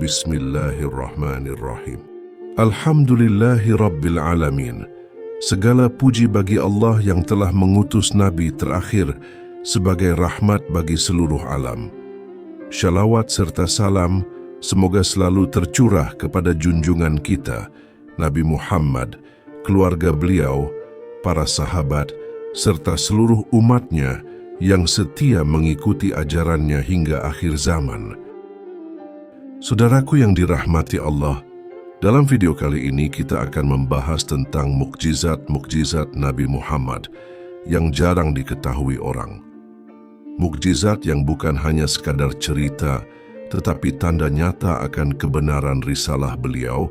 Bismillahirrahmanirrahim. Alhamdulillahi Rabbil Alamin. Segala puji bagi Allah yang telah mengutus Nabi terakhir sebagai rahmat bagi seluruh alam. Syalawat serta salam semoga selalu tercurah kepada junjungan kita, Nabi Muhammad, keluarga beliau, para sahabat, serta seluruh umatnya yang setia mengikuti ajarannya hingga akhir zaman. Saudaraku yang dirahmati Allah, dalam video kali ini kita akan membahas tentang mukjizat-mukjizat Nabi Muhammad yang jarang diketahui orang. Mukjizat yang bukan hanya sekadar cerita, tetapi tanda nyata akan kebenaran risalah beliau,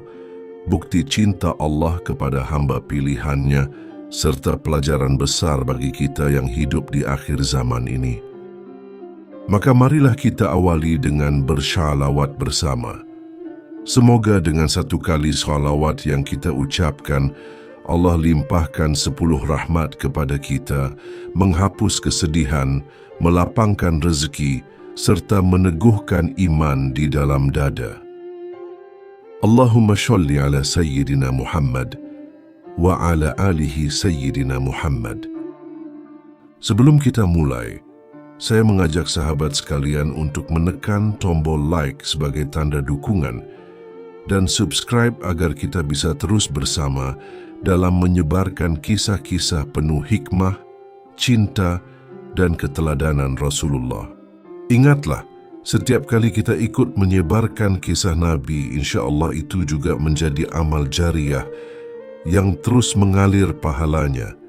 bukti cinta Allah kepada hamba pilihannya, serta pelajaran besar bagi kita yang hidup di akhir zaman ini. Maka marilah kita awali dengan bersyalawat bersama. Semoga dengan satu kali shalawat yang kita ucapkan, Allah limpahkan 10 rahmat kepada kita, menghapus kesedihan, melapangkan rezeki, serta meneguhkan iman di dalam dada. Allahumma sholli ala Sayyidina Muhammad wa ala alihi Sayyidina Muhammad. Sebelum kita mulai, saya mengajak sahabat sekalian untuk menekan tombol like sebagai tanda dukungan dan subscribe agar kita bisa terus bersama dalam menyebarkan kisah-kisah penuh hikmah, cinta, dan keteladanan Rasulullah. Ingatlah, setiap kali kita ikut menyebarkan kisah Nabi, insya Allah itu juga menjadi amal jariah yang terus mengalir pahalanya.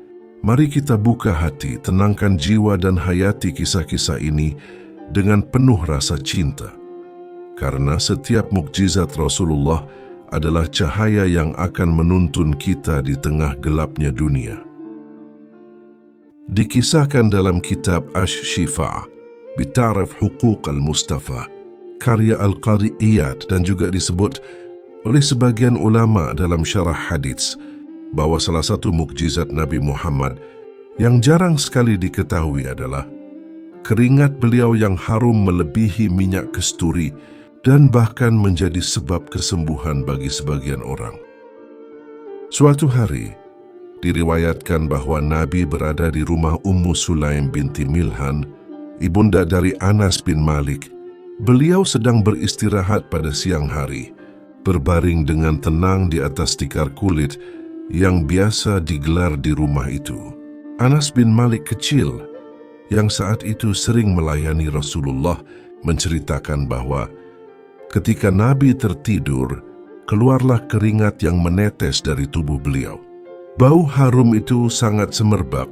Mari kita buka hati, tenangkan jiwa dan hayati kisah-kisah ini dengan penuh rasa cinta. Karena setiap mukjizat Rasulullah adalah cahaya yang akan menuntun kita di tengah gelapnya dunia. Dikisahkan dalam kitab Asy-Syifa' Bitaraf Huquq al-Mustafa, karya Al-Qadhi Iyad, dan juga disebut oleh sebagian ulama dalam syarah hadits, bahwa salah satu mukjizat Nabi Muhammad yang jarang sekali diketahui adalah keringat beliau yang harum melebihi minyak kasturi dan bahkan menjadi sebab kesembuhan bagi sebagian orang. Suatu hari, diriwayatkan bahwa Nabi berada di rumah Ummu Sulaim binti Milhan, ibunda dari Anas bin Malik. Beliau sedang beristirahat pada siang hari, berbaring dengan tenang di atas tikar kulit yang biasa digelar di rumah itu. Anas bin Malik kecil, yang saat itu sering melayani Rasulullah, menceritakan bahwa ketika Nabi tertidur, keluarlah keringat yang menetes dari tubuh beliau. Bau harum itu sangat semerbak,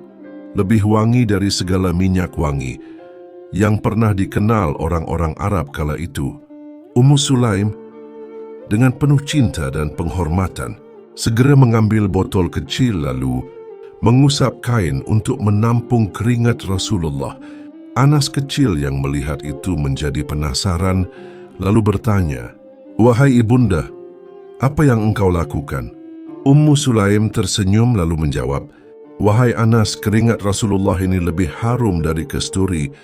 lebih wangi dari segala minyak wangi yang pernah dikenal orang-orang Arab kala itu. Ummu Sulaim dengan penuh cinta dan penghormatan segera mengambil botol kecil lalu mengusap kain untuk menampung keringat Rasulullah. Anas kecil yang melihat itu menjadi penasaran lalu bertanya, "Wahai ibunda, apa yang engkau lakukan?" Ummu Sulaim tersenyum lalu menjawab, "Wahai Anas, keringat Rasulullah ini lebih harum dari kasturi.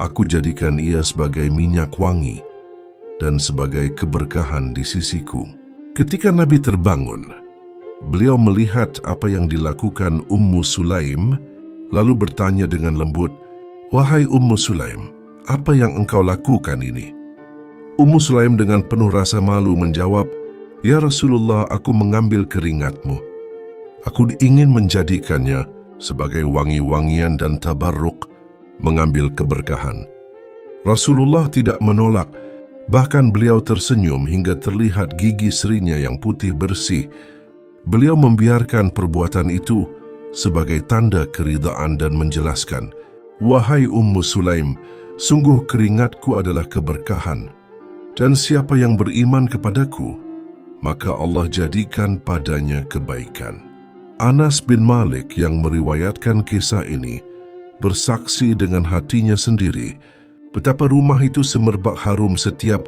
Aku jadikan ia sebagai minyak wangi dan sebagai keberkahan di sisiku." Ketika Nabi terbangun, beliau melihat apa yang dilakukan Ummu Sulaim, lalu bertanya dengan lembut, "Wahai Ummu Sulaim, apa yang engkau lakukan ini?" Ummu Sulaim dengan penuh rasa malu menjawab, "Ya Rasulullah, aku mengambil keringatmu. Aku ingin menjadikannya sebagai wangi-wangian dan tabarruk, mengambil keberkahan." Rasulullah tidak menolak, bahkan beliau tersenyum hingga terlihat gigi serinya yang putih bersih. Beliau membiarkan perbuatan itu sebagai tanda keridaan dan menjelaskan, "Wahai Ummu Sulaim, sungguh keringatku adalah keberkahan, dan siapa yang beriman kepadaku, maka Allah jadikan padanya kebaikan." Anas bin Malik yang meriwayatkan kisah ini bersaksi dengan hatinya sendiri betapa rumah itu semerbak harum setiap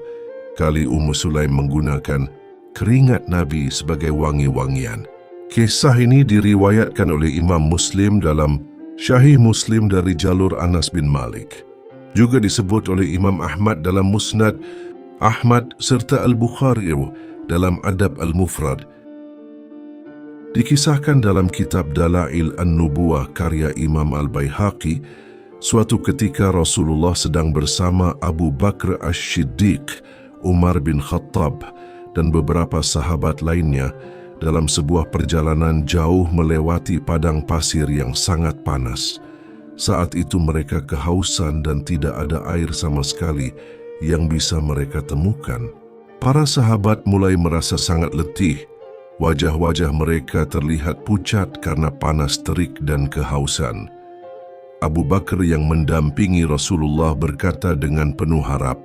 kali Ummu Sulaim menggunakan keringat Nabi sebagai wangi-wangian. Kisah ini diriwayatkan oleh Imam Muslim dalam Syahih Muslim dari jalur Anas bin Malik. Juga disebut oleh Imam Ahmad dalam Musnad Ahmad serta Al-Bukhari dalam Adab Al-Mufrad. Dikisahkan dalam kitab Dalail An-Nubuwah karya Imam Al-Baihaqi, suatu ketika Rasulullah sedang bersama Abu Bakr As-Siddiq, Umar bin Khattab dan beberapa sahabat lainnya dalam sebuah perjalanan jauh melewati padang pasir yang sangat panas. Saat itu mereka kehausan dan tidak ada air sama sekali yang bisa mereka temukan. Para sahabat mulai merasa sangat letih. Wajah-wajah mereka terlihat pucat karena panas terik dan kehausan. Abu Bakar yang mendampingi Rasulullah berkata dengan penuh harap,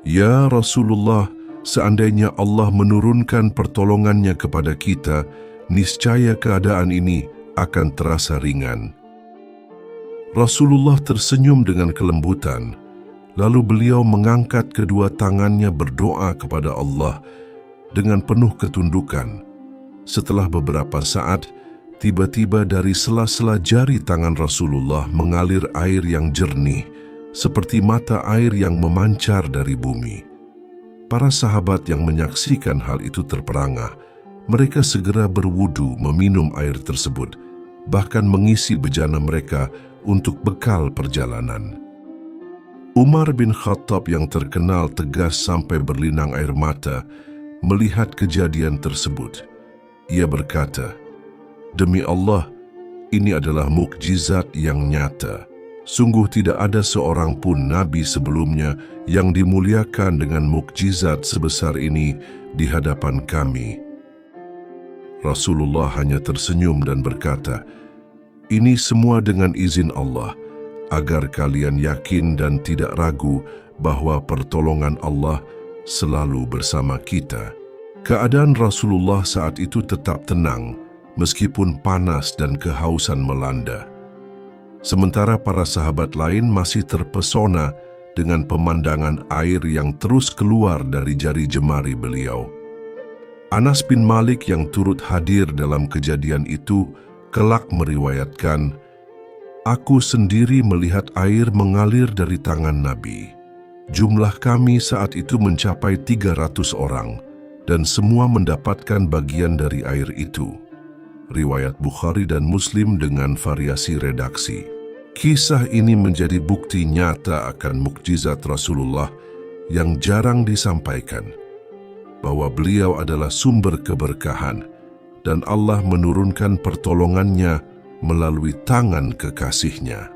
"Ya Rasulullah, seandainya Allah menurunkan pertolongannya kepada kita, niscaya keadaan ini akan terasa ringan." Rasulullah tersenyum dengan kelembutan, lalu beliau mengangkat kedua tangannya berdoa kepada Allah dengan penuh ketundukan. Setelah beberapa saat, tiba-tiba dari sela-sela jari tangan Rasulullah mengalir air yang jernih, seperti mata air yang memancar dari bumi. Para sahabat yang menyaksikan hal itu terperangah. Mereka segera berwudu meminum air tersebut, bahkan mengisi bejana mereka untuk bekal perjalanan. Umar bin Khattab yang terkenal tegas sampai berlinang air mata melihat kejadian tersebut. Ia berkata, "Demi Allah, ini adalah mukjizat yang nyata. Sungguh tidak ada seorang pun nabi sebelumnya yang dimuliakan dengan mukjizat sebesar ini di hadapan kami." Rasulullah hanya tersenyum dan berkata, "Ini semua dengan izin Allah, agar kalian yakin dan tidak ragu bahwa pertolongan Allah selalu bersama kita." Keadaan Rasulullah saat itu tetap tenang, meskipun panas dan kehausan melanda. Sementara para sahabat lain masih terpesona dengan pemandangan air yang terus keluar dari jari jemari beliau. Anas bin Malik yang turut hadir dalam kejadian itu kelak meriwayatkan, "Aku sendiri melihat air mengalir dari tangan Nabi. Jumlah kami saat itu mencapai 300 orang, dan semua mendapatkan bagian dari air itu." Riwayat Bukhari dan Muslim dengan variasi redaksi. Kisah ini menjadi bukti nyata akan mukjizat Rasulullah yang jarang disampaikan, bahwa beliau adalah sumber keberkahan dan Allah menurunkan pertolongannya melalui tangan kekasihnya.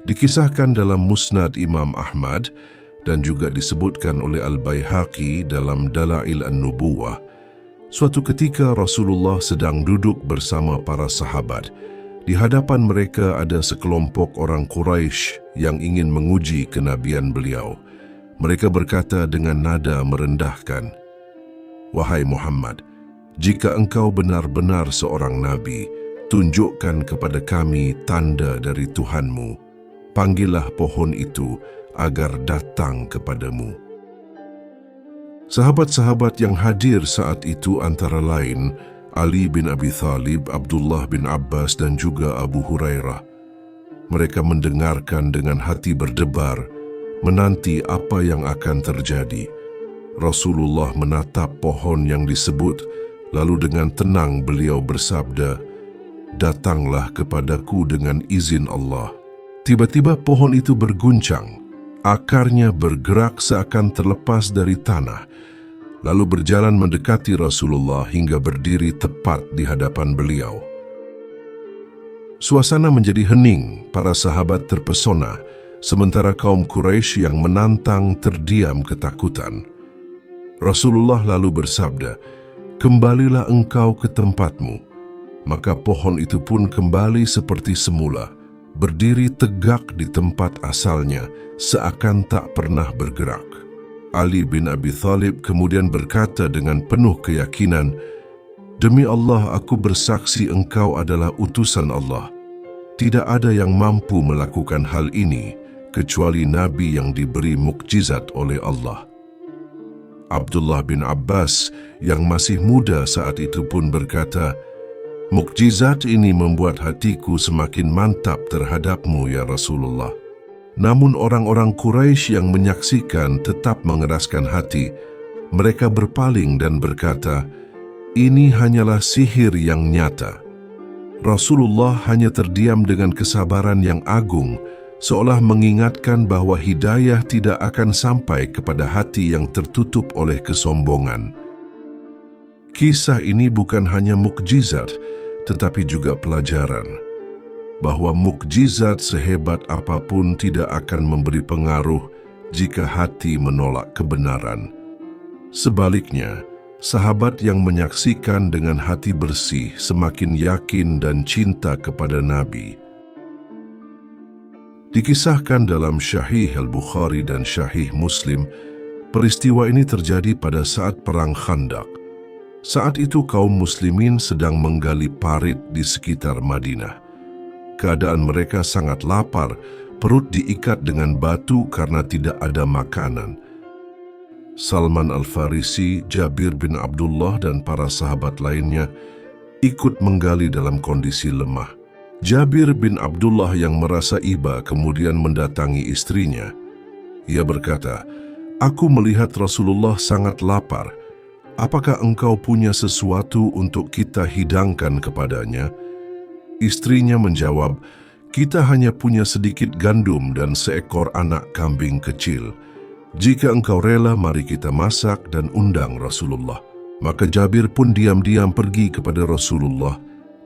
Dikisahkan dalam Musnad Imam Ahmad dan juga disebutkan oleh Al-Baihaqi dalam Dalail An-Nubuwah, suatu ketika Rasulullah sedang duduk bersama para sahabat. Di hadapan mereka ada sekelompok orang Quraisy yang ingin menguji kenabian beliau. Mereka berkata dengan nada merendahkan, "Wahai Muhammad, jika engkau benar-benar seorang nabi, tunjukkan kepada kami tanda dari Tuhanmu. Panggillah pohon itu agar datang kepadamu." Sahabat-sahabat yang hadir saat itu antara lain Ali bin Abi Thalib, Abdullah bin Abbas dan juga Abu Hurairah. Mereka mendengarkan dengan hati berdebar, menanti apa yang akan terjadi. Rasulullah menatap pohon yang disebut, lalu dengan tenang beliau bersabda, "Datanglah kepadaku dengan izin Allah." Tiba-tiba pohon itu berguncang, akarnya bergerak seakan terlepas dari tanah, lalu berjalan mendekati Rasulullah hingga berdiri tepat di hadapan beliau. Suasana menjadi hening, para sahabat terpesona, sementara kaum Quraisy yang menantang terdiam ketakutan. Rasulullah lalu bersabda, "Kembalilah engkau ke tempatmu." Maka pohon itu pun kembali seperti semula, berdiri tegak di tempat asalnya, seakan tak pernah bergerak. Ali bin Abi Thalib kemudian berkata dengan penuh keyakinan, "Demi Allah, aku bersaksi engkau adalah utusan Allah. Tidak ada yang mampu melakukan hal ini, kecuali Nabi yang diberi mukjizat oleh Allah." Abdullah bin Abbas yang masih muda saat itu pun berkata, "Mukjizat ini membuat hatiku semakin mantap terhadapmu ya Rasulullah." Namun orang-orang Quraisy yang menyaksikan tetap mengeraskan hati. Mereka berpaling dan berkata, "Ini hanyalah sihir yang nyata." Rasulullah hanya terdiam dengan kesabaran yang agung, seolah mengingatkan bahwa hidayah tidak akan sampai kepada hati yang tertutup oleh kesombongan. Kisah ini bukan hanya mukjizat, tetapi juga pelajaran bahwa mukjizat sehebat apapun tidak akan memberi pengaruh jika hati menolak kebenaran. Sebaliknya, sahabat yang menyaksikan dengan hati bersih semakin yakin dan cinta kepada Nabi. Dikisahkan dalam Sahih Al-Bukhari dan Sahih Muslim, peristiwa ini terjadi pada saat Perang Khandaq. Saat itu kaum muslimin sedang menggali parit di sekitar Madinah. Keadaan mereka sangat lapar, perut diikat dengan batu karena tidak ada makanan. Salman Al-Farisi, Jabir bin Abdullah dan para sahabat lainnya ikut menggali dalam kondisi lemah. Jabir bin Abdullah yang merasa iba kemudian mendatangi istrinya. Ia berkata, "Aku melihat Rasulullah sangat lapar. Apakah engkau punya sesuatu untuk kita hidangkan kepadanya?" Istrinya menjawab, "Kita hanya punya sedikit gandum dan seekor anak kambing kecil. Jika engkau rela, mari kita masak dan undang Rasulullah." Maka Jabir pun diam-diam pergi kepada Rasulullah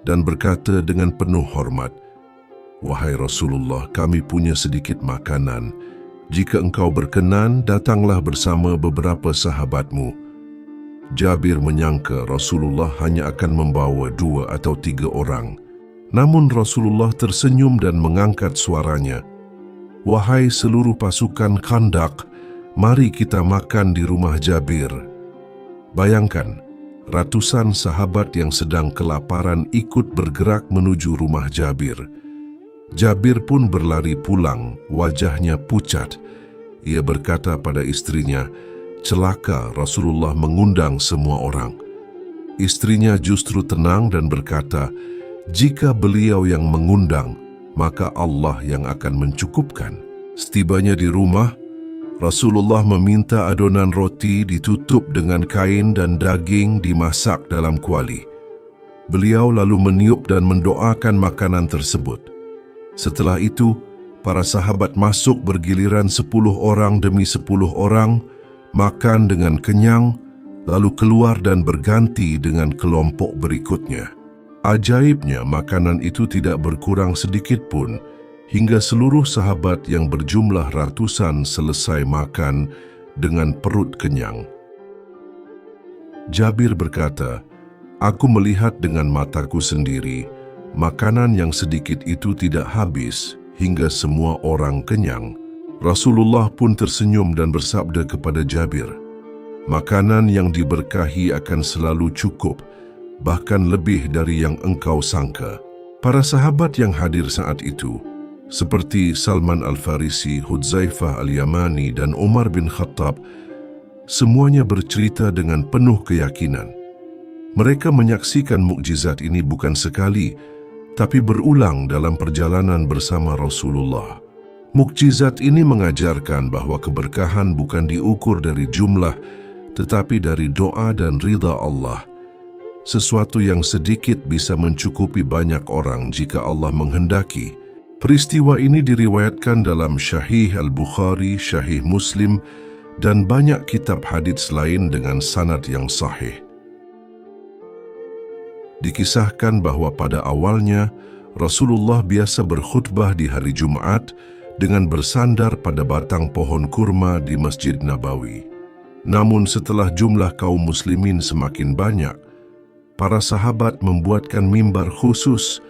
dan berkata dengan penuh hormat, "Wahai Rasulullah, kami punya sedikit makanan. Jika engkau berkenan, datanglah bersama beberapa sahabatmu." Jabir menyangka Rasulullah hanya akan membawa 2 atau 3 orang. Namun Rasulullah tersenyum dan mengangkat suaranya, "Wahai seluruh pasukan Khandaq, mari kita makan di rumah Jabir." Bayangkan, ratusan sahabat yang sedang kelaparan ikut bergerak menuju rumah Jabir. Jabir pun berlari pulang, wajahnya pucat. Ia berkata pada istrinya, "Celaka, Rasulullah mengundang semua orang." Istrinya justru tenang dan berkata, "Jika beliau yang mengundang, maka Allah yang akan mencukupkan." Setibanya di rumah, Rasulullah meminta adonan roti ditutup dengan kain dan daging dimasak dalam kuali. Beliau lalu meniup dan mendoakan makanan tersebut. Setelah itu, para sahabat masuk bergiliran 10 orang demi 10 orang, makan dengan kenyang, lalu keluar dan berganti dengan kelompok berikutnya. Ajaibnya, makanan itu tidak berkurang sedikit pun, hingga seluruh sahabat yang berjumlah ratusan selesai makan dengan perut kenyang. Jabir berkata, "Aku melihat dengan mataku sendiri, makanan yang sedikit itu tidak habis hingga semua orang kenyang." Rasulullah pun tersenyum dan bersabda kepada Jabir, "Makanan yang diberkahi akan selalu cukup, bahkan lebih dari yang engkau sangka." Para sahabat yang hadir saat itu, seperti Salman Al-Farisi, Hudzaifah Al-Yamani, dan Umar bin Khattab, semuanya bercerita dengan penuh keyakinan. Mereka menyaksikan mukjizat ini bukan sekali, tapi berulang dalam perjalanan bersama Rasulullah. Mukjizat ini mengajarkan bahwa keberkahan bukan diukur dari jumlah, tetapi dari doa dan ridha Allah. Sesuatu yang sedikit bisa mencukupi banyak orang jika Allah menghendaki. Peristiwa ini diriwayatkan dalam Sahih Al-Bukhari, Sahih Muslim, dan banyak kitab hadits lain dengan sanad yang sahih. Dikisahkan bahwa pada awalnya Rasulullah biasa berkhutbah di hari Jumat dengan bersandar pada batang pohon kurma di Masjid Nabawi. Namun setelah jumlah kaum muslimin semakin banyak, para sahabat membuatkan mimbar khusus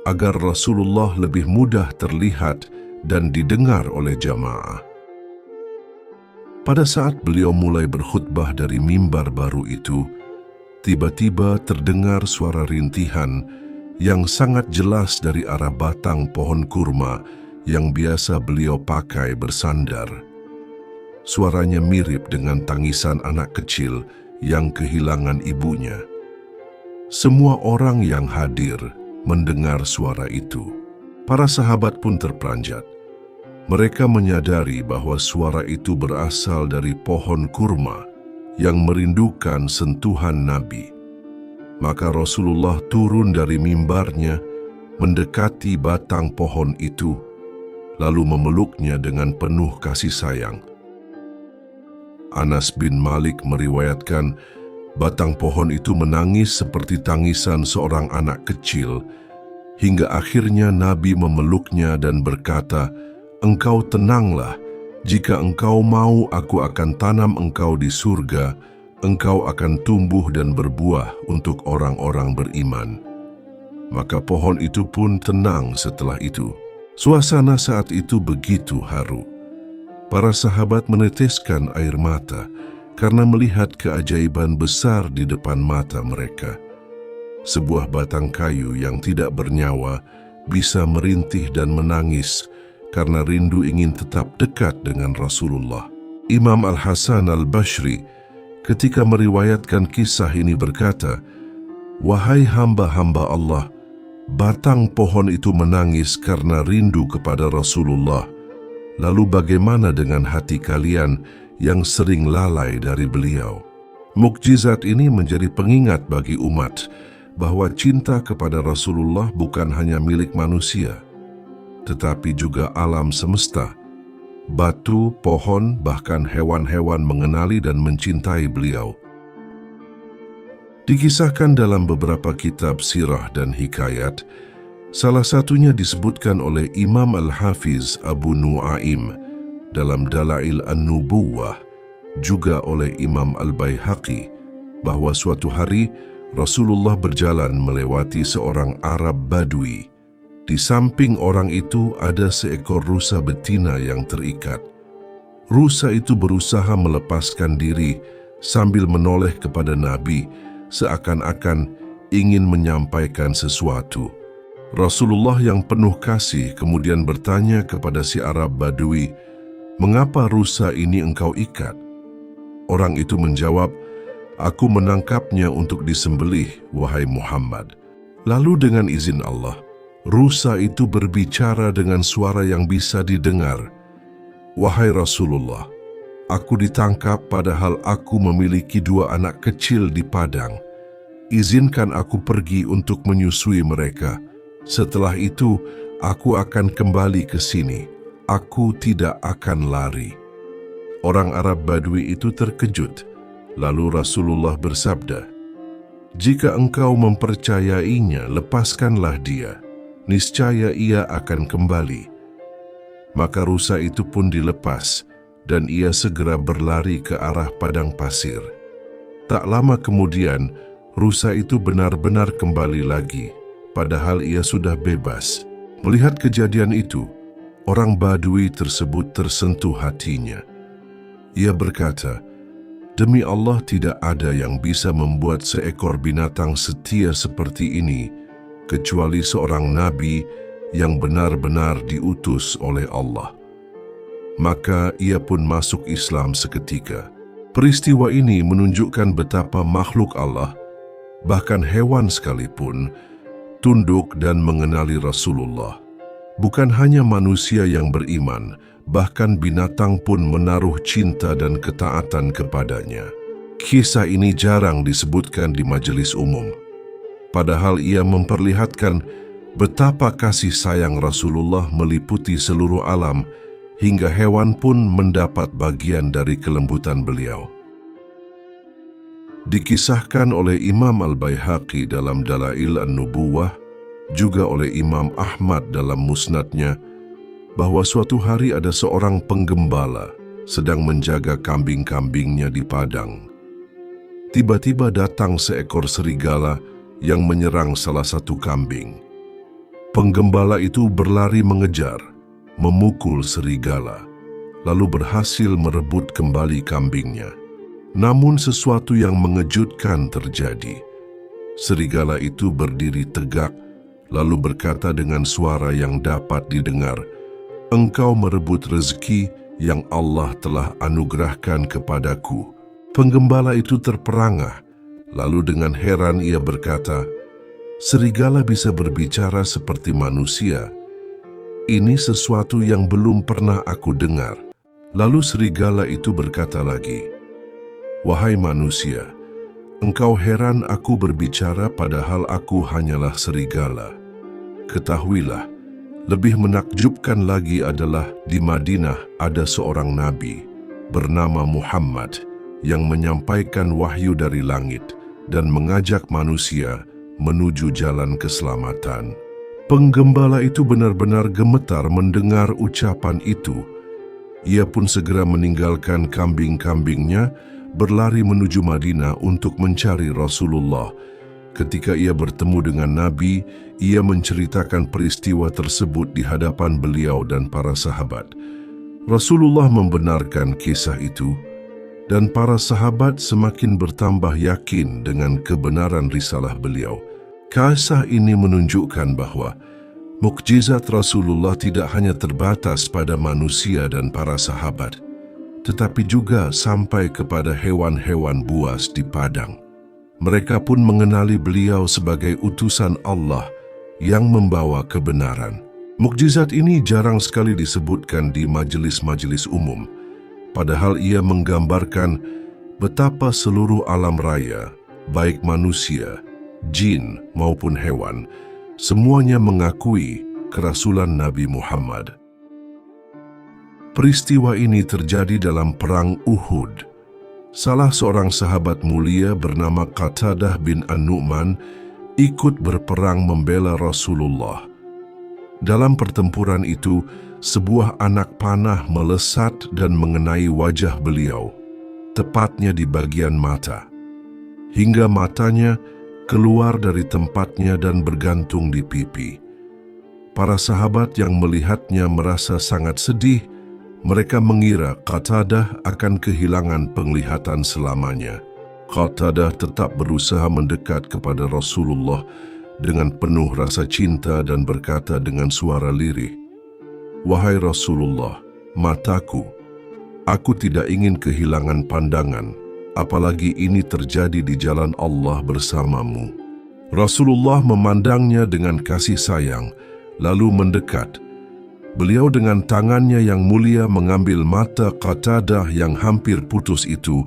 agar Rasulullah lebih mudah terlihat dan didengar oleh jamaah. Pada saat beliau mulai berkhutbah dari mimbar baru itu, tiba-tiba terdengar suara rintihan yang sangat jelas dari arah batang pohon kurma yang biasa beliau pakai bersandar. Suaranya mirip dengan tangisan anak kecil yang kehilangan ibunya. Semua orang yang hadir mendengar suara itu. Para sahabat pun terperanjat. Mereka menyadari bahwa suara itu berasal dari pohon kurma yang merindukan sentuhan Nabi. Maka Rasulullah turun dari mimbarnya, mendekati batang pohon itu, lalu memeluknya dengan penuh kasih sayang. Anas bin Malik meriwayatkan, batang pohon itu menangis seperti tangisan seorang anak kecil, hingga akhirnya Nabi memeluknya dan berkata, "Engkau tenanglah, jika engkau mau aku akan tanam engkau di surga, engkau akan tumbuh dan berbuah untuk orang-orang beriman." Maka pohon itu pun tenang setelah itu. Suasana saat itu begitu haru. Para sahabat meneteskan air mata karena melihat keajaiban besar di depan mata mereka. Sebuah batang kayu yang tidak bernyawa bisa merintih dan menangis karena rindu ingin tetap dekat dengan Rasulullah. Imam Al-Hasan Al-Bashri ketika meriwayatkan kisah ini berkata, "Wahai hamba-hamba Allah, batang pohon itu menangis karena rindu kepada Rasulullah. Lalu bagaimana dengan hati kalian yang sering lalai dari beliau?" Mukjizat ini menjadi pengingat bagi umat bahwa cinta kepada Rasulullah bukan hanya milik manusia, tetapi juga alam semesta. Batu, pohon, bahkan hewan-hewan mengenali dan mencintai beliau. Dikisahkan dalam beberapa kitab sirah dan hikayat, salah satunya disebutkan oleh Imam Al-Hafiz Abu Nu'aim dalam Dalail An-Nubuwah, juga oleh Imam Al-Baihaqi, bahwa suatu hari Rasulullah berjalan melewati seorang Arab Badui. Di samping orang itu ada seekor rusa betina yang terikat. Rusa itu berusaha melepaskan diri sambil menoleh kepada Nabi, seakan-akan ingin menyampaikan sesuatu. Rasulullah yang penuh kasih kemudian bertanya kepada si Arab Badui, "Mengapa rusa ini engkau ikat?" Orang itu menjawab, "Aku menangkapnya untuk disembelih, wahai Muhammad." Lalu dengan izin Allah, rusa itu berbicara dengan suara yang bisa didengar, "Wahai Rasulullah, aku ditangkap padahal aku memiliki 2 anak kecil di padang. Izinkan aku pergi untuk menyusui mereka. Setelah itu, aku akan kembali ke sini. Aku tidak akan lari." Orang Arab Badui itu terkejut. Lalu Rasulullah bersabda, "Jika engkau mempercayainya, lepaskanlah dia. Niscaya ia akan kembali." Maka rusa itu pun dilepas, dan ia segera berlari ke arah padang pasir. Tak lama kemudian, rusa itu benar-benar kembali lagi, padahal ia sudah bebas. Melihat kejadian itu, orang Badui tersebut tersentuh hatinya. Ia berkata, "Demi Allah, tidak ada yang bisa membuat seekor binatang setia seperti ini, kecuali seorang nabi yang benar-benar diutus oleh Allah." Maka ia pun masuk Islam seketika. Peristiwa ini menunjukkan betapa makhluk Allah, bahkan hewan sekalipun, tunduk dan mengenali Rasulullah. Bukan hanya manusia yang beriman, bahkan binatang pun menaruh cinta dan ketaatan kepadanya. Kisah ini jarang disebutkan di majelis umum, padahal ia memperlihatkan betapa kasih sayang Rasulullah meliputi seluruh alam, hingga hewan pun mendapat bagian dari kelembutan beliau. Dikisahkan oleh Imam Al-Baihaqi dalam Dalail An-Nubuwah, juga oleh Imam Ahmad dalam Musnadnya, bahwa suatu hari ada seorang penggembala sedang menjaga kambing-kambingnya di padang. Tiba-tiba datang seekor serigala yang menyerang salah satu kambing. Penggembala itu berlari mengejar, memukul serigala, lalu berhasil merebut kembali kambingnya. Namun sesuatu yang mengejutkan terjadi. Serigala itu berdiri tegak, lalu berkata dengan suara yang dapat didengar, "Engkau merebut rezeki yang Allah telah anugerahkan kepadaku." Penggembala itu terperangah, lalu dengan heran ia berkata, "Serigala bisa berbicara seperti manusia." Ini sesuatu yang belum pernah aku dengar. Lalu serigala itu berkata lagi, "Wahai manusia, engkau heran aku berbicara padahal aku hanyalah serigala. Ketahuilah, lebih menakjubkan lagi adalah di Madinah ada seorang nabi bernama Muhammad yang menyampaikan wahyu dari langit dan mengajak manusia menuju jalan keselamatan." Penggembala itu benar-benar gemetar mendengar ucapan itu. Ia pun segera meninggalkan kambing-kambingnya, berlari menuju Madinah untuk mencari Rasulullah. Ketika ia bertemu dengan Nabi, ia menceritakan peristiwa tersebut di hadapan beliau dan para sahabat. Rasulullah membenarkan kisah itu, dan para sahabat semakin bertambah yakin dengan kebenaran risalah beliau. Kisah ini menunjukkan bahwa mukjizat Rasulullah tidak hanya terbatas pada manusia dan para sahabat, tetapi juga sampai kepada hewan-hewan buas di padang. Mereka pun mengenali beliau sebagai utusan Allah yang membawa kebenaran. Mukjizat ini jarang sekali disebutkan di majelis-majelis umum, padahal ia menggambarkan betapa seluruh alam raya, baik manusia, jin maupun hewan, semuanya mengakui kerasulan Nabi Muhammad. Peristiwa ini terjadi dalam Perang Uhud. Salah seorang sahabat mulia bernama Qatadah bin An-Nu'man ikut berperang membela Rasulullah. Dalam pertempuran itu, sebuah anak panah melesat dan mengenai wajah beliau, tepatnya di bagian mata, hingga matanya keluar dari tempatnya dan bergantung di pipi. Para sahabat yang melihatnya merasa sangat sedih. Mereka mengira Qatadah akan kehilangan penglihatan selamanya. Qatadah tetap berusaha mendekat kepada Rasulullah dengan penuh rasa cinta dan berkata dengan suara lirih, "Wahai Rasulullah, mataku, aku tidak ingin kehilangan pandangan, apalagi ini terjadi di jalan Allah bersamamu." Rasulullah memandangnya dengan kasih sayang, lalu mendekat. Beliau dengan tangannya yang mulia mengambil mata Qatadah yang hampir putus itu,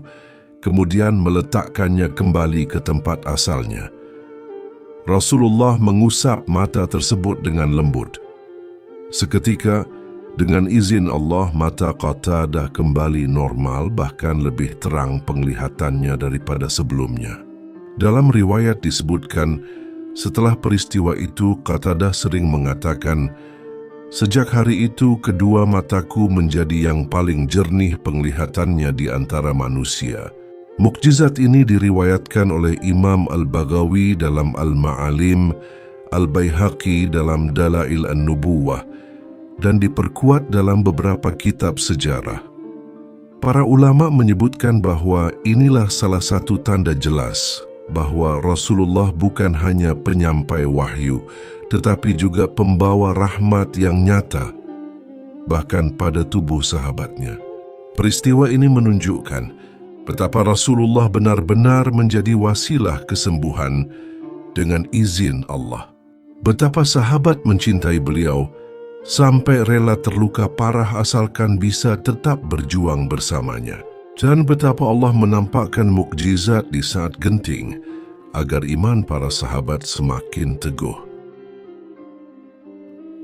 kemudian meletakkannya kembali ke tempat asalnya. Rasulullah mengusap mata tersebut dengan lembut. Seketika, dengan izin Allah, mata Qatadah kembali normal, bahkan lebih terang penglihatannya daripada sebelumnya. Dalam riwayat disebutkan, setelah peristiwa itu Qatadah sering mengatakan, "Sejak hari itu kedua mataku menjadi yang paling jernih penglihatannya di antara manusia." Mukjizat ini diriwayatkan oleh Imam Al-Baghawi dalam Al-Ma'alim, Al-Baihaqi dalam Dalail An-Nubuwah, dan diperkuat dalam beberapa kitab sejarah. Para ulama menyebutkan bahwa inilah salah satu tanda jelas bahwa Rasulullah bukan hanya penyampai wahyu, tetapi juga pembawa rahmat yang nyata, bahkan pada tubuh sahabatnya. Peristiwa ini menunjukkan betapa Rasulullah benar-benar menjadi wasilah kesembuhan dengan izin Allah. Betapa sahabat mencintai beliau sampai rela terluka parah asalkan bisa tetap berjuang bersamanya. Dan betapa Allah menampakkan mukjizat di saat genting agar iman para sahabat semakin teguh.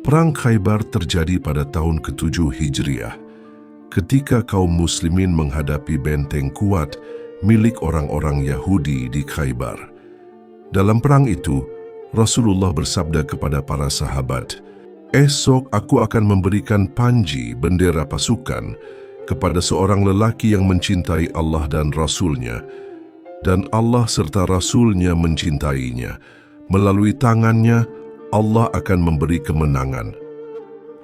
Perang Khaybar terjadi pada tahun ke-7 Hijriah, ketika kaum muslimin menghadapi benteng kuat milik orang-orang Yahudi di Khaybar. Dalam perang itu, Rasulullah bersabda kepada para sahabat, "Esok aku akan memberikan panji bendera pasukan kepada seorang lelaki yang mencintai Allah dan Rasul-Nya, dan Allah serta Rasul-Nya mencintainya. Melalui tangannya, Allah akan memberi kemenangan."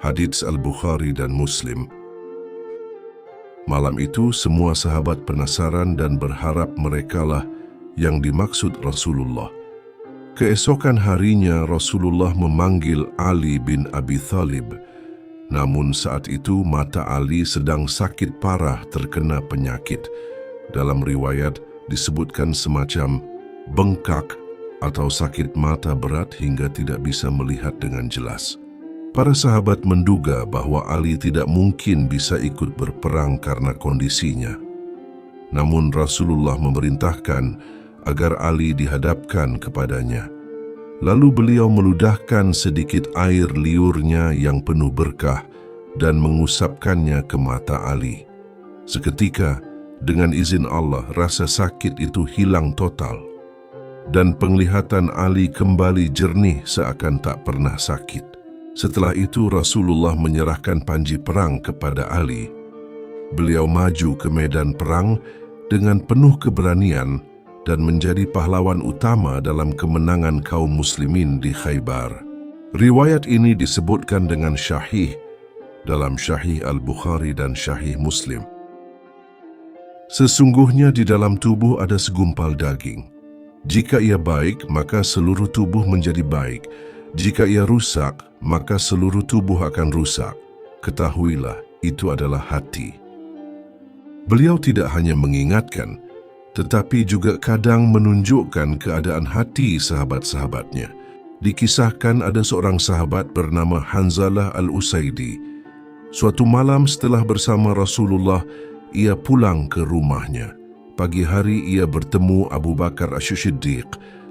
Hadits Al-Bukhari dan Muslim. Malam itu, semua sahabat penasaran dan berharap merekalah yang dimaksud Rasulullah. Keesokan harinya, Rasulullah memanggil Ali bin Abi Thalib. Namun saat itu mata Ali sedang sakit parah terkena penyakit. Dalam riwayat disebutkan semacam bengkak atau sakit mata berat hingga tidak bisa melihat dengan jelas. Para sahabat menduga bahwa Ali tidak mungkin bisa ikut berperang karena kondisinya. Namun Rasulullah memerintahkan agar Ali dihadapkan kepadanya. Lalu beliau meludahkan sedikit air liurnya yang penuh berkah dan mengusapkannya ke mata Ali. Seketika, dengan izin Allah, rasa sakit itu hilang total. Dan penglihatan Ali kembali jernih seakan tak pernah sakit. Setelah itu Rasulullah menyerahkan panji perang kepada Ali. Beliau maju ke medan perang dengan penuh keberanian dan menjadi pahlawan utama dalam kemenangan kaum muslimin di Khaybar. Riwayat ini disebutkan dengan syahih dalam Syahih Al-Bukhari dan Syahih Muslim. Sesungguhnya di dalam tubuh ada segumpal daging. Jika ia baik, maka seluruh tubuh menjadi baik. Jika ia rusak, maka seluruh tubuh akan rusak. Ketahuilah, itu adalah hati. Beliau tidak hanya mengingatkan, tetapi juga kadang menunjukkan keadaan hati sahabat-sahabatnya. Dikisahkan ada seorang sahabat bernama Hanzalah Al-Usaidi. Suatu malam setelah bersama Rasulullah, ia pulang ke rumahnya. Pagi hari ia bertemu Abu Bakar Asy-Siddiq,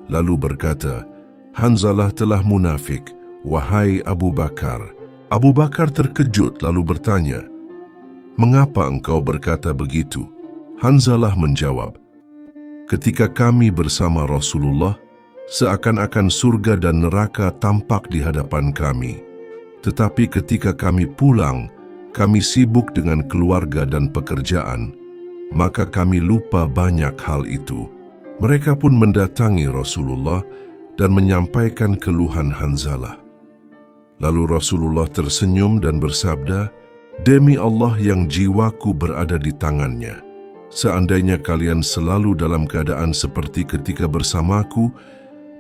lalu berkata, "Hanzalah telah munafik, wahai Abu Bakar." Abu Bakar terkejut lalu bertanya, "Mengapa engkau berkata begitu?" Hanzalah menjawab, "Ketika kami bersama Rasulullah, seakan-akan surga dan neraka tampak di hadapan kami. Tetapi ketika kami pulang, kami sibuk dengan keluarga dan pekerjaan, maka kami lupa banyak hal itu." Mereka pun mendatangi Rasulullah dan menyampaikan keluhan Hanzalah. Lalu Rasulullah tersenyum dan bersabda, "Demi Allah yang jiwaku berada di tangannya, seandainya kalian selalu dalam keadaan seperti ketika bersamaku,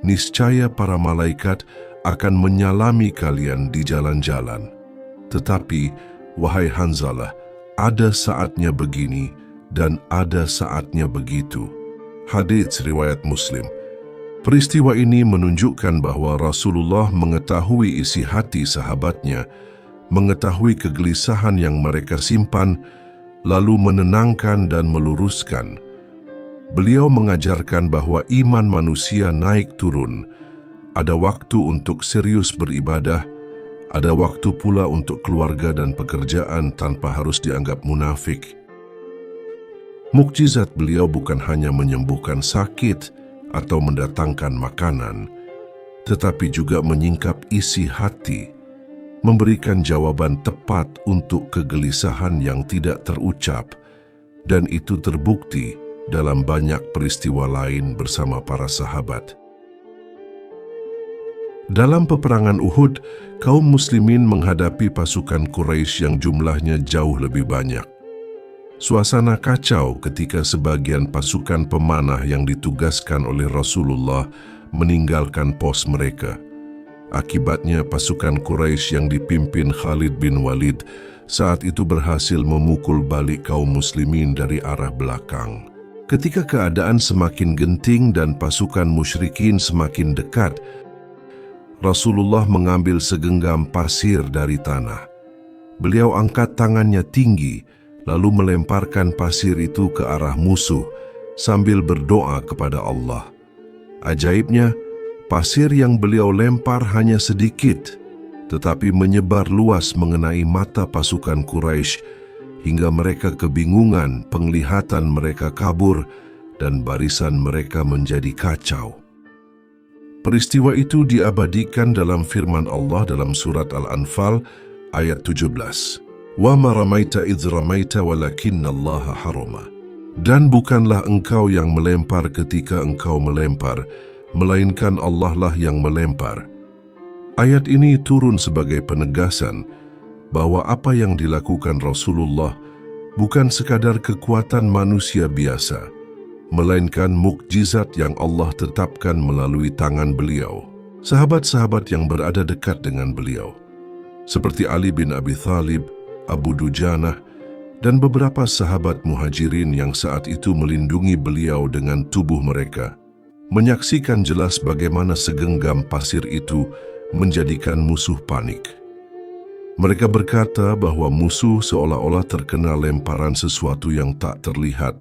niscaya para malaikat akan menyalami kalian di jalan-jalan. Tetapi, wahai Hanzalah, ada saatnya begini dan ada saatnya begitu." Hadits riwayat Muslim. Peristiwa ini menunjukkan bahwa Rasulullah mengetahui isi hati sahabatnya, mengetahui kegelisahan yang mereka simpan, lalu menenangkan dan meluruskan. Beliau mengajarkan bahwa iman manusia naik turun. Ada waktu untuk serius beribadah, ada waktu pula untuk keluarga dan pekerjaan tanpa harus dianggap munafik. Mukjizat beliau bukan hanya menyembuhkan sakit atau mendatangkan makanan, tetapi juga menyingkap isi hati, memberikan jawaban tepat untuk kegelisahan yang tidak terucap, dan itu terbukti dalam banyak peristiwa lain bersama para sahabat. Dalam peperangan Uhud, kaum muslimin menghadapi pasukan Quraisy yang jumlahnya jauh lebih banyak. Suasana kacau ketika sebagian pasukan pemanah yang ditugaskan oleh Rasulullah meninggalkan pos mereka. Akibatnya pasukan Quraisy yang dipimpin Khalid bin Walid saat itu berhasil memukul balik kaum muslimin dari arah belakang. Ketika keadaan semakin genting dan pasukan musyrikin semakin dekat, Rasulullah mengambil segenggam pasir dari tanah. Beliau angkat tangannya tinggi, lalu melemparkan pasir itu ke arah musuh sambil berdoa kepada Allah. Ajaibnya, pasir yang beliau lempar hanya sedikit, tetapi menyebar luas mengenai mata pasukan Quraisy hingga mereka kebingungan, penglihatan mereka kabur, dan barisan mereka menjadi kacau. Peristiwa itu diabadikan dalam firman Allah dalam surat Al-Anfal ayat 17. "Wa ma ramaita idz ramaita walakinnallaha harama." Dan bukanlah engkau yang melempar ketika engkau melempar, melainkan Allah lah yang melempar. Ayat ini turun sebagai penegasan bahwa apa yang dilakukan Rasulullah bukan sekadar kekuatan manusia biasa, melainkan mukjizat yang Allah tetapkan melalui tangan beliau. Sahabat-sahabat yang berada dekat dengan beliau, seperti Ali bin Abi Thalib, Abu Dujanah, dan beberapa sahabat muhajirin yang saat itu melindungi beliau dengan tubuh mereka, menyaksikan jelas bagaimana segenggam pasir itu menjadikan musuh panik. Mereka berkata bahwa musuh seolah-olah terkena lemparan sesuatu yang tak terlihat,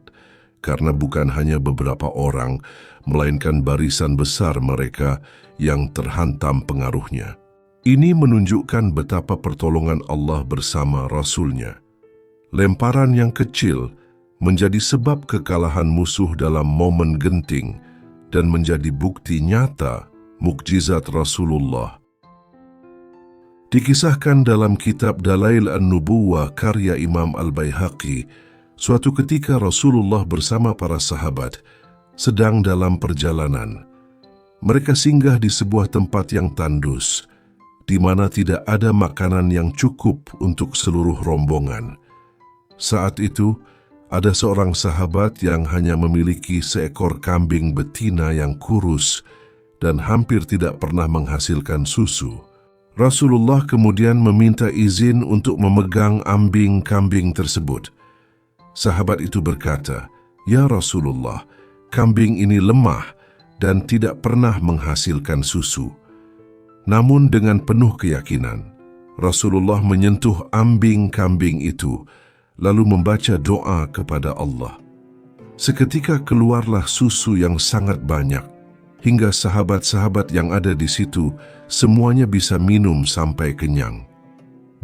karena bukan hanya beberapa orang, melainkan barisan besar mereka yang terhantam pengaruhnya. Ini menunjukkan betapa pertolongan Allah bersama Rasul-Nya. Lemparan yang kecil menjadi sebab kekalahan musuh dalam momen genting dan menjadi bukti nyata mukjizat Rasulullah. Dikisahkan dalam kitab Dalail An-Nubuwah karya Imam Al-Baihaqi, suatu ketika Rasulullah bersama para sahabat sedang dalam perjalanan. Mereka singgah di sebuah tempat yang tandus, di mana tidak ada makanan yang cukup untuk seluruh rombongan. Saat itu, ada seorang sahabat yang hanya memiliki seekor kambing betina yang kurus dan hampir tidak pernah menghasilkan susu. Rasulullah kemudian meminta izin untuk memegang ambing kambing tersebut. Sahabat itu berkata, "Ya Rasulullah, kambing ini lemah dan tidak pernah menghasilkan susu." Namun dengan penuh keyakinan, Rasulullah menyentuh ambing kambing itu, lalu membaca doa kepada Allah. Seketika keluarlah susu yang sangat banyak, hingga sahabat-sahabat yang ada di situ semuanya bisa minum sampai kenyang.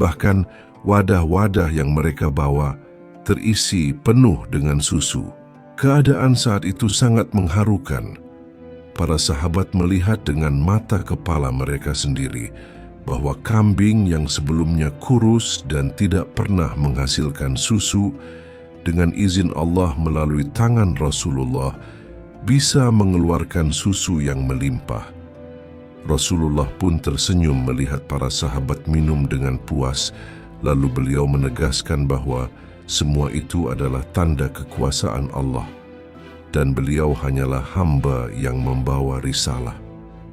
Bahkan wadah-wadah yang mereka bawa terisi penuh dengan susu. Keadaan saat itu sangat mengharukan. Para sahabat melihat dengan mata kepala mereka sendiri bahwa kambing yang sebelumnya kurus dan tidak pernah menghasilkan susu, dengan izin Allah melalui tangan Rasulullah, bisa mengeluarkan susu yang melimpah. Rasulullah pun tersenyum melihat para sahabat minum dengan puas, lalu beliau menegaskan bahwa semua itu adalah tanda kekuasaan Allah, dan beliau hanyalah hamba yang membawa risalah.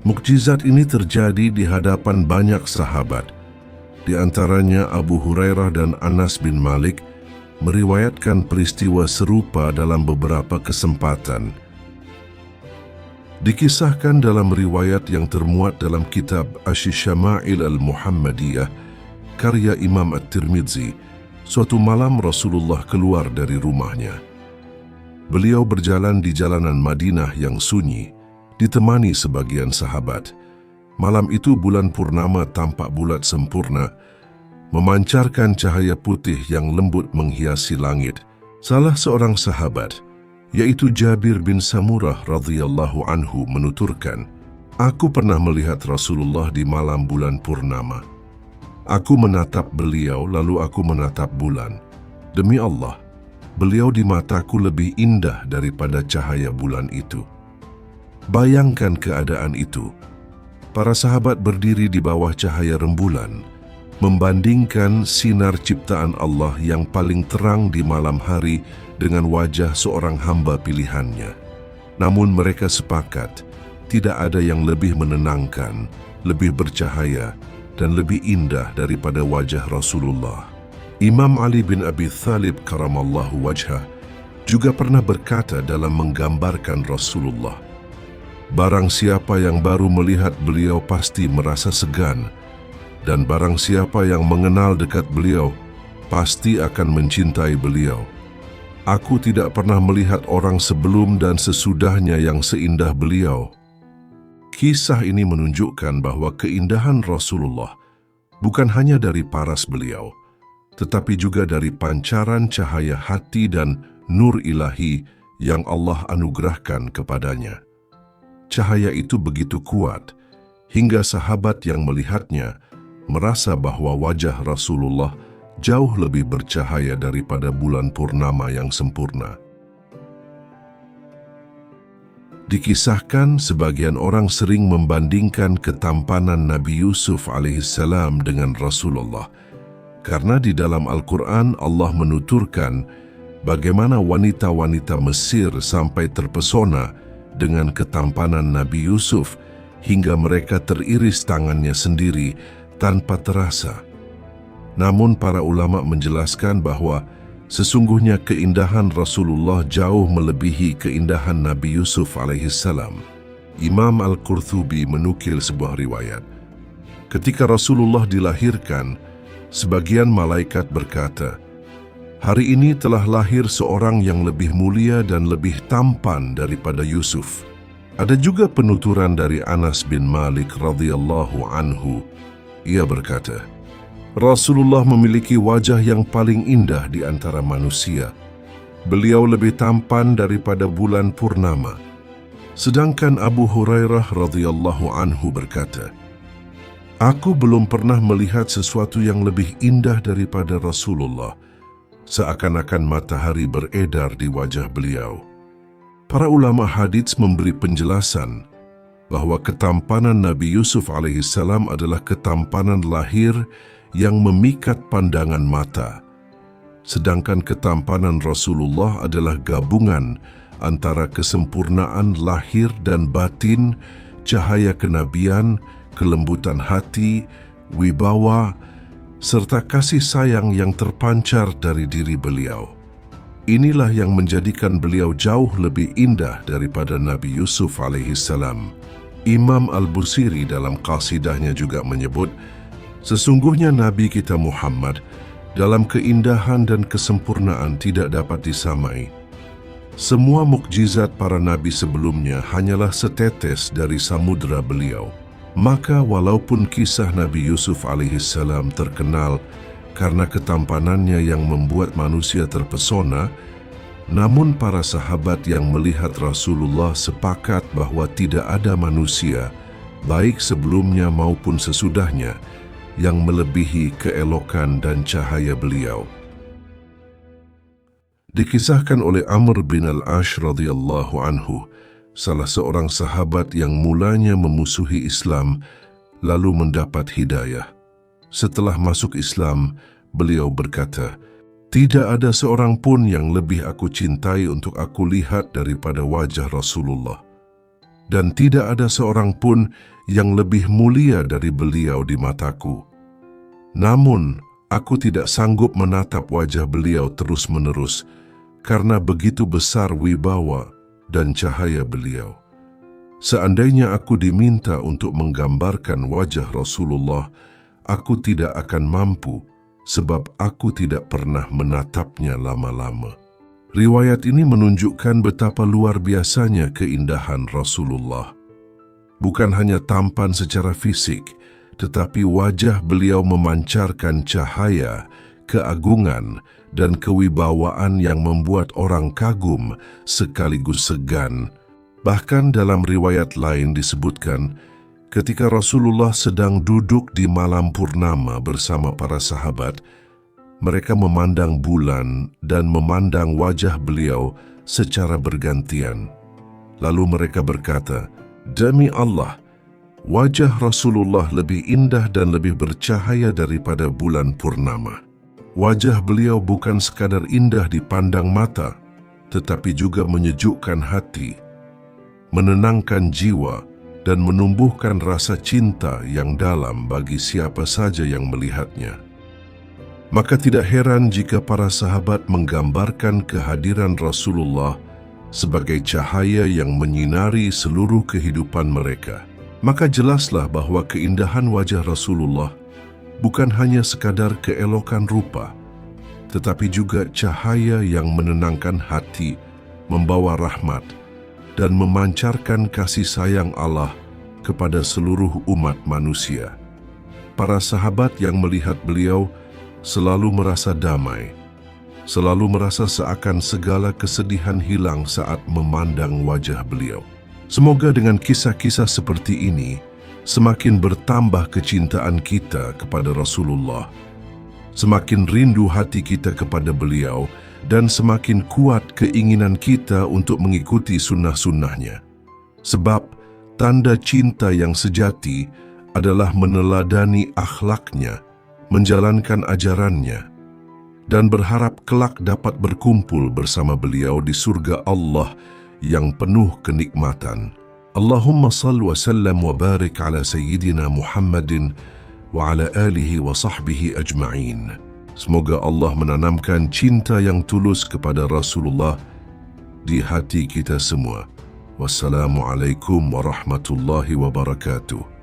Mukjizat ini terjadi di hadapan banyak sahabat. Di antaranya Abu Hurairah dan Anas bin Malik meriwayatkan peristiwa serupa dalam beberapa kesempatan. Dikisahkan dalam riwayat yang termuat dalam kitab Asy-Syama'il Al-Muhammadiyah karya Imam At-Tirmidzi, suatu malam Rasulullah keluar dari rumahnya. Beliau berjalan di jalanan Madinah yang sunyi, ditemani sebagian sahabat. Malam itu bulan purnama tampak bulat sempurna, memancarkan cahaya putih yang lembut menghiasi langit. Salah seorang sahabat, yaitu Jabir bin Samurah radhiyallahu anhu, menuturkan, "Aku pernah melihat Rasulullah di malam bulan purnama. Aku menatap beliau, lalu aku menatap bulan. Demi Allah, beliau di mataku lebih indah daripada cahaya bulan itu." Bayangkan keadaan itu. Para sahabat berdiri di bawah cahaya rembulan, membandingkan sinar ciptaan Allah yang paling terang di malam hari dengan wajah seorang hamba pilihannya. Namun mereka sepakat, tidak ada yang lebih menenangkan, lebih bercahaya, dan lebih indah daripada wajah Rasulullah. Imam Ali bin Abi Thalib karamallahu wajhah juga pernah berkata dalam menggambarkan Rasulullah, "Barang siapa yang baru melihat beliau pasti merasa segan, dan barang siapa yang mengenal dekat beliau pasti akan mencintai beliau. Aku tidak pernah melihat orang sebelum dan sesudahnya yang seindah beliau." Kisah ini menunjukkan bahwa keindahan Rasulullah bukan hanya dari paras beliau, tetapi juga dari pancaran cahaya hati dan nur ilahi yang Allah anugerahkan kepadanya. Cahaya itu begitu kuat, hingga sahabat yang melihatnya merasa bahwa wajah Rasulullah jauh lebih bercahaya daripada bulan purnama yang sempurna. Dikisahkan sebagian orang sering membandingkan ketampanan Nabi Yusuf alaihissalam dengan Rasulullah, karena di dalam Al-Quran Allah menuturkan bagaimana wanita-wanita Mesir sampai terpesona dengan ketampanan Nabi Yusuf hingga mereka teriris tangannya sendiri tanpa terasa. Namun para ulama menjelaskan bahwa sesungguhnya keindahan Rasulullah jauh melebihi keindahan Nabi Yusuf alaihissalam. Imam Al-Qurtubi menukil sebuah riwayat. Ketika Rasulullah dilahirkan, Sebagian malaikat berkata, "Hari ini telah lahir seorang yang lebih mulia dan lebih tampan daripada Yusuf." Ada juga penuturan dari Anas bin Malik radhiyallahu anhu. Ia berkata, "Rasulullah memiliki wajah yang paling indah di antara manusia. Beliau lebih tampan daripada bulan purnama." Sedangkan Abu Hurairah radhiyallahu anhu berkata, "Aku belum pernah melihat sesuatu yang lebih indah daripada Rasulullah, seakan-akan matahari beredar di wajah beliau." Para ulama hadits memberi penjelasan bahwa ketampanan Nabi Yusuf alaihissalam adalah ketampanan lahir yang memikat pandangan mata, sedangkan ketampanan Rasulullah adalah gabungan antara kesempurnaan lahir dan batin, cahaya kenabian, kelembutan hati, wibawa, serta kasih sayang yang terpancar dari diri beliau. Inilah yang menjadikan beliau jauh lebih indah daripada Nabi Yusuf alaihissalam. Imam Al-Busiri dalam qasidahnya juga menyebut, sesungguhnya Nabi kita Muhammad dalam keindahan dan kesempurnaan tidak dapat disamai. Semua mukjizat para nabi sebelumnya hanyalah setetes dari samudera beliau. Maka walaupun kisah Nabi Yusuf alaihissalam terkenal karena ketampanannya yang membuat manusia terpesona, namun para sahabat yang melihat Rasulullah sepakat bahwa tidak ada manusia, baik sebelumnya maupun sesudahnya, yang melebihi keelokan dan cahaya beliau. Dikisahkan oleh Amr bin al-Ash radhiyallahu anhu, salah seorang sahabat yang mulanya memusuhi Islam lalu mendapat hidayah. Setelah masuk Islam, beliau berkata, "Tidak ada seorang pun yang lebih aku cintai untuk aku lihat daripada wajah Rasulullah. Dan tidak ada seorang pun yang lebih mulia dari beliau di mataku. Namun, aku tidak sanggup menatap wajah beliau terus-menerus karena begitu besar wibawa dan cahaya beliau. Seandainya aku diminta untuk menggambarkan wajah Rasulullah, aku tidak akan mampu sebab aku tidak pernah menatapnya lama-lama." Riwayat ini menunjukkan betapa luar biasanya keindahan Rasulullah. Bukan hanya tampan secara fisik, tetapi wajah beliau memancarkan cahaya, keagungan, dan kewibawaan yang membuat orang kagum sekaligus segan. Bahkan dalam riwayat lain disebutkan, ketika Rasulullah sedang duduk di malam purnama bersama para sahabat, mereka memandang bulan dan memandang wajah beliau secara bergantian. Lalu mereka berkata, "Demi Allah, wajah Rasulullah lebih indah dan lebih bercahaya daripada bulan purnama." Wajah beliau bukan sekadar indah dipandang mata, tetapi juga menyejukkan hati, menenangkan jiwa, dan menumbuhkan rasa cinta yang dalam bagi siapa saja yang melihatnya. Maka tidak heran jika para sahabat menggambarkan kehadiran Rasulullah sebagai cahaya yang menyinari seluruh kehidupan mereka. Maka jelaslah bahwa keindahan wajah Rasulullah bukan hanya sekadar keelokan rupa, tetapi juga cahaya yang menenangkan hati, membawa rahmat, dan memancarkan kasih sayang Allah kepada seluruh umat manusia. Para sahabat yang melihat beliau selalu merasa damai, selalu merasa seakan segala kesedihan hilang saat memandang wajah beliau. Semoga dengan kisah-kisah seperti ini, semakin bertambah kecintaan kita kepada Rasulullah, semakin rindu hati kita kepada beliau, dan semakin kuat keinginan kita untuk mengikuti sunnah-sunnahnya. Sebab tanda cinta yang sejati adalah meneladani akhlaknya, menjalankan ajarannya, dan berharap kelak dapat berkumpul bersama beliau di surga Allah yang penuh kenikmatan. Allahumma salli wa sallam wa barik ala Sayyidina Muhammadin wa ala alihi wa sahbihi ajma'in. Semoga Allah menanamkan cinta yang tulus kepada Rasulullah di hati kita semua. Wassalamualaikum warahmatullahi wabarakatuh.